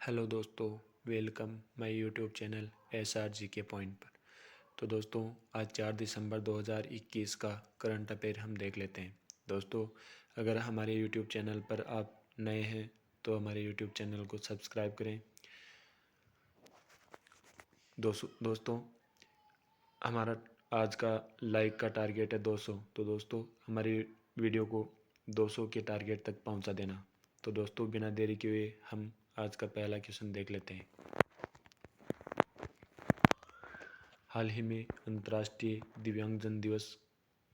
Hello दोस्तों, welcome my YouTube channel SR के point पर। तो दोस्तों, आज 4 दिसंबर 2021 का करंट अफेयर हम देख लेते हैं। दोस्तों, अगर हमारे यूट्यूब चैनल पर आप नए हैं तो हमारे यूट्यूब चैनल को सब्सक्राइब करें। दोस्तों, हमारा आज का लाइक का टारगेट है 200। तो दोस्तों, हमारी वीडियो को 200 के टारगेट तक पहुंचा देना। तो दोस्तों, बिना देरी किए हुए हम आज का पहला क्वेश्चन देख लेते हैं। हाल ही में अंतर्राष्ट्रीय दिव्यांगजन दिवस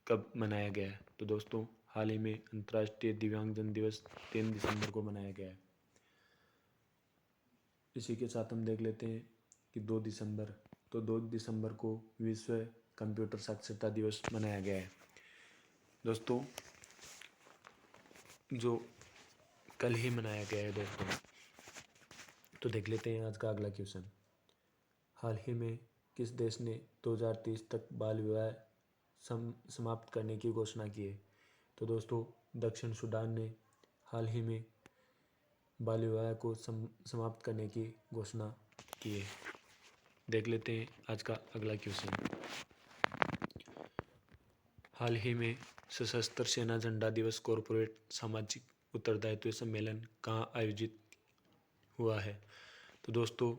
कब मनाया गया है? तो दोस्तों, हाल ही में अंतर्राष्ट्रीय दिव्यांगजन दिवस 3 दिसंबर को मनाया गया है। इसी के साथ हम देख लेते हैं कि 2 दिसंबर, तो 2 दिसंबर को विश्व कंप्यूटर साक्षरता दिवस मनाया गया है। दोस्तों, जो कल ही मनाया गया है दोस्तों, तो देख लेते हैं आज का अगला क्वेश्चन। हाल ही में किस देश ने 2030 तक बाल विवाह समाप्त करने की घोषणा की है? तो दोस्तों, दक्षिण सूडान ने हाल ही में बाल विवाह को समाप्त करने की घोषणा की है। देख लेते हैं आज का अगला क्वेश्चन। हाल ही में सशस्त्र सेना झंडा दिवस कॉरपोरेट सामाजिक उत्तरदायित्व सम्मेलन कहाँ आयोजित हुआ है? तो दोस्तों,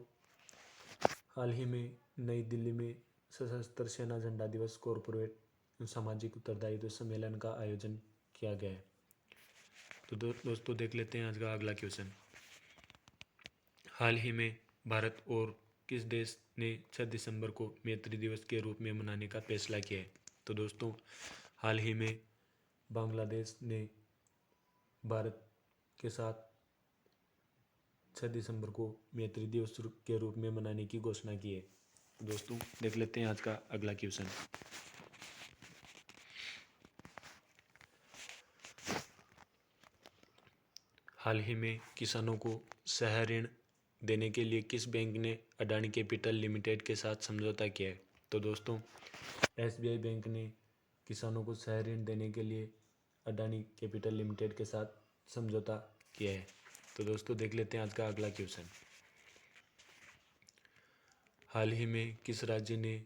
हाल ही में नई दिल्ली में सशस्त्र सेना झंडा दिवस कॉरपोरेट सामाजिक उत्तरदायित्व सम्मेलन का आयोजन किया गया है। तो दोस्तों, देख लेते हैं आज का अगला क्वेश्चन। हाल ही में भारत और किस देश ने 6 दिसंबर को मैत्री दिवस के रूप में मनाने का फैसला किया है? तो दोस्तों, हाल ही में बांग्लादेश ने भारत के साथ 6 दिसंबर को मैत्री दिवस के रूप में मनाने की घोषणा की है। दोस्तों, देख लेते हैं आज का अगला क्वेश्चन। हाल ही में किसानों को सह ऋण देने के लिए किस बैंक ने अडानी कैपिटल लिमिटेड के साथ समझौता किया है? तो दोस्तों, SBI बैंक ने किसानों को सह ऋण देने के लिए अडानी कैपिटल लिमिटेड के साथ समझौता किया है। तो दोस्तों, देख लेते हैं आज का अगला क्वेश्चन। हाल ही में किस राज्य ने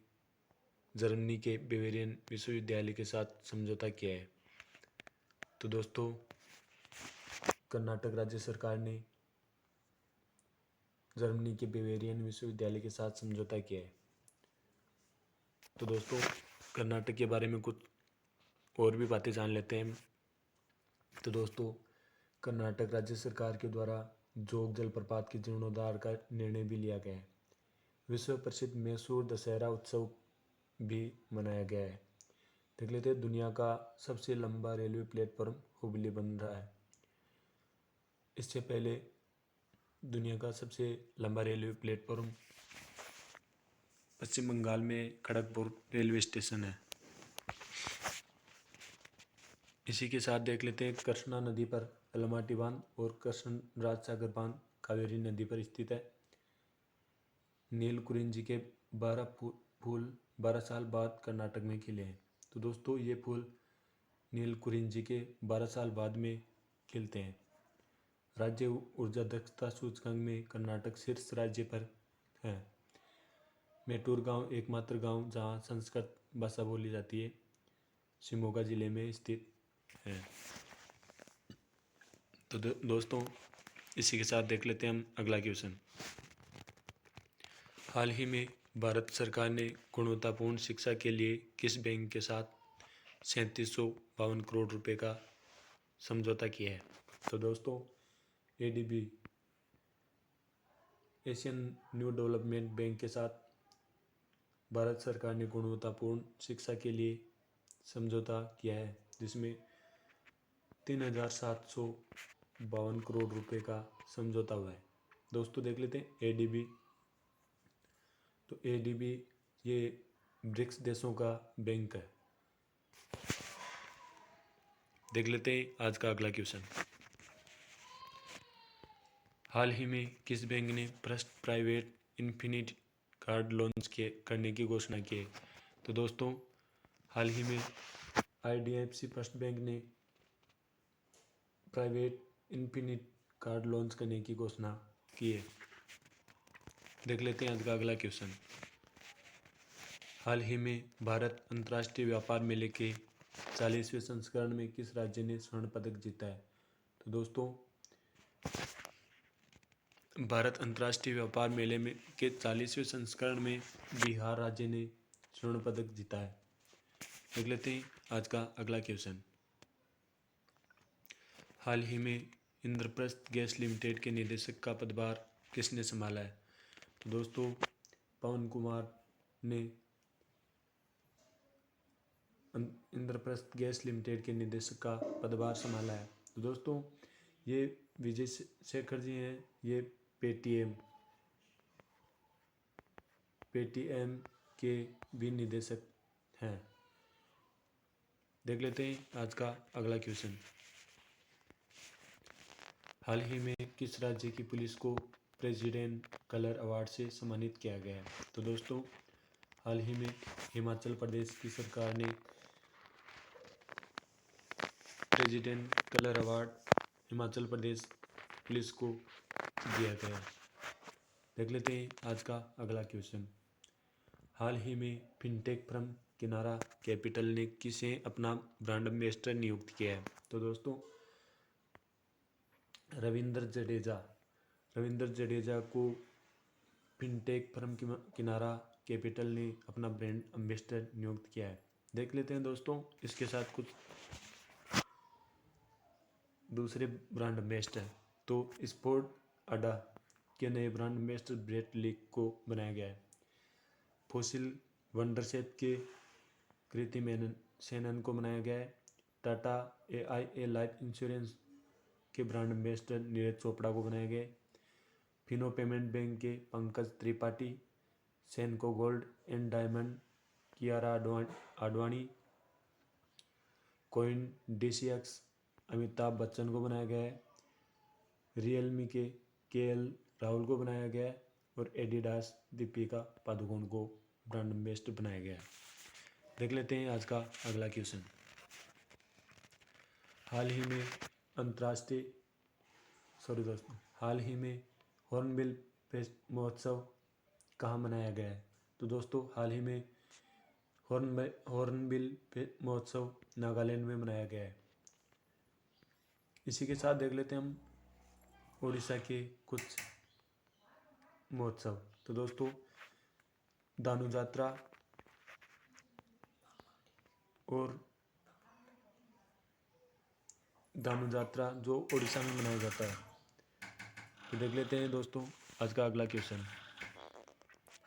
जर्मनी के बेवेरियन विश्वविद्यालय के साथ समझौता किया है? तो दोस्तों, कर्नाटक राज्य सरकार ने जर्मनी के बेवेरियन विश्वविद्यालय के साथ समझौता किया है। तो दोस्तों, कर्नाटक के बारे में कुछ और भी बातें जान लेते हैं। तो दोस्तों, कर्नाटक राज्य सरकार के द्वारा जोग जलप्रपात के जीर्णोद्धार का निर्णय भी लिया गया है। विश्व प्रसिद्ध मैसूर दशहरा उत्सव भी मनाया गया है। देख लेते हैं, दुनिया का सबसे लंबा रेलवे प्लेटफॉर्म हुबली बन रहा है। इससे पहले दुनिया का सबसे लंबा रेलवे प्लेटफॉर्म पश्चिम बंगाल में खड़गपुर रेलवे स्टेशन है। इसी के साथ देख लेते हैं, कृष्णा नदी पर अलमाटी बांध और कृष्ण राज सागर बांध कावेरी नदी पर स्थित है। नीलकुरिंजी के 12 फूल 12 साल बाद कर्नाटक में खिले हैं। तो दोस्तों, ये फूल नीलकुरिंजी के 12 साल बाद में खिलते हैं। राज्य ऊर्जा दक्षता सूचकांक में कर्नाटक शीर्ष राज्य पर है। मेटूर गांव एकमात्र गांव जहां संस्कृत भाषा बोली जाती है, शिमोगा जिले में स्थित है। तो दोस्तों, इसी के साथ देख लेते हैं हम अगला क्वेश्चन। हाल ही में भारत सरकार ने गुणवत्तापूर्ण शिक्षा के लिए किस बैंक के साथ 3752 करोड़ रुपए का समझौता किया है? तो दोस्तों, ADB Asian new development bank के साथ भारत सरकार ने गुणवत्तापूर्ण शिक्षा के लिए समझौता किया है, जिसमें 3752 करोड़ रुपए का समझौता हुआ है। दोस्तों, देख लेते हैं ADB। तो ADB ये ब्रिक्स देशों का बैंक है। देख लेते हैं आज का अगला क्वेश्चन। हाल ही में किस बैंक ने first private infinity card launch करने की घोषणा की है? तो दोस्तों, हाल ही में IDFC फर्स्ट बैंक ने प्राइवेट इन्फिनिटी कार्ड लॉन्च करने की घोषणा की है। देख लेते हैं आज का अगला क्वेश्चन। हाल ही में भारत अंतर्राष्ट्रीय व्यापार मेले के 40वें संस्करण में किस राज्य ने स्वर्ण पदक जीता है? तो दोस्तों, भारत अंतर्राष्ट्रीय व्यापार मेले में के 40वें संस्करण में बिहार राज्य ने स्वर्ण पदक जीता है। देख लेते हैं आज का अगला क्वेश्चन। हाल ही में इंद्रप्रस्थ गैस लिमिटेड के निदेशक का पदभार किसने संभाला है? तो दोस्तों, पवन कुमार ने इंद्रप्रस्थ गैस लिमिटेड के निदेशक का पदभार संभाला है। तो दोस्तों, ये विजय शेखर जी हैं। ये पेटीएम के भी निदेशक हैं। देख लेते हैं आज का अगला क्वेश्चन। हाल ही में किस राज्य की पुलिस को प्रेसिडेंट कलर अवार्ड से सम्मानित किया गया है? तो दोस्तों, हाल ही में हिमाचल प्रदेश की सरकार ने president colour award Himachal Pradesh police को दिया गया। देख लेते हैं आज का अगला क्वेश्चन। हाल ही में फिनटेक फर्म किनारा कैपिटल ने किसे अपना ब्रांड एम्बेसडर नियुक्त किया है? तो दोस्तों, रविंद्र जडेजा को फिनटेक फर्म किनारा कैपिटल ने अपना ब्रांड एम्बेसडर नियुक्त किया है। देख लेते हैं दोस्तों इसके साथ कुछ दूसरे ब्रांड एम्बेसडर। तो स्पोर्ट अड्डा के नए ब्रांड एम्बेसडर ब्रेट लीक को बनाया गया है। फॉसिल वंडरसेट के कृति सेनन को बनाया गया है। टाटा AIA लाइफ इंश्योरेंस के ब्रांड एम्बेसडर नीरज चोपड़ा को बनाया गया है। फिनो पेमेंट बैंक के Pankaj Tripathi, Senco gold and diamond Kiara Advani, Coin DCX Amitabh Bachchan को बनाया गया है। रियलमी के KL राहुल को बनाया गया है और एडिडास दीपिका पादुकोण को ब्रांड एम्बेसडर बनाया गया है। देख लेते हैं आज का अगला क्वेश्चन। हाल ही में हॉर्नबिल महोत्सव कहाँ मनाया गया है? तो दोस्तों, हाल ही में हॉर्नबिल महोत्सव नागालैंड में मनाया गया है। इसी के साथ देख लेते हैं हम उड़ीसा के कुछ महोत्सव। तो दोस्तों, दानु जात्रा जो उड़ीसा में मनाया जाता है। तो देख लेते हैं दोस्तों आज का अगला क्वेश्चन।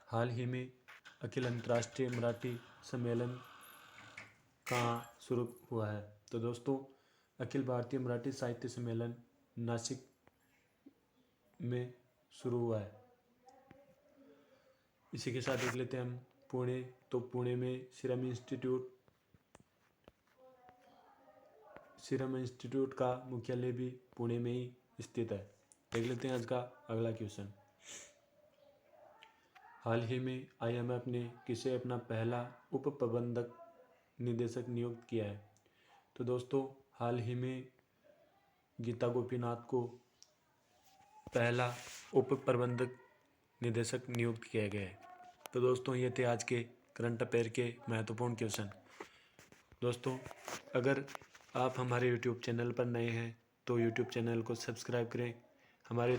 हाल ही में अखिल अंतर्राष्ट्रीय मराठी सम्मेलन कहाँ शुरू हुआ है? तो दोस्तों, अखिल भारतीय मराठी साहित्य सम्मेलन नासिक में शुरू हुआ है। इसी के साथ देख लेते हैं हम पुणे। तो पुणे में सीरम इंस्टीट्यूट का मुख्यालय भी पुणे में ही स्थित है। देख लेते हैं आज का अगला क्वेश्चन। हाल ही में IMF ने किसे अपना पहला उप प्रबंधक निदेशक नियुक्त किया है? तो दोस्तों, हाल ही में गीता गोपीनाथ को पहला उप प्रबंधक निदेशक नियुक्त किया गया है। तो दोस्तों, ये थे आज के करंट अफेयर के महत्वपूर्ण क्वेश्चन। दोस्तों, अगर आप हमारे YouTube चैनल पर नए हैं तो YouTube चैनल को सब्सक्राइब करें। हमारे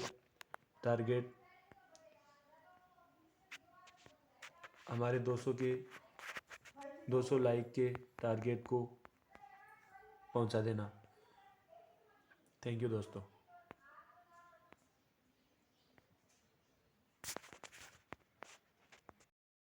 200 लाइक के टारगेट को पहुंचा देना। थैंक यू दोस्तों।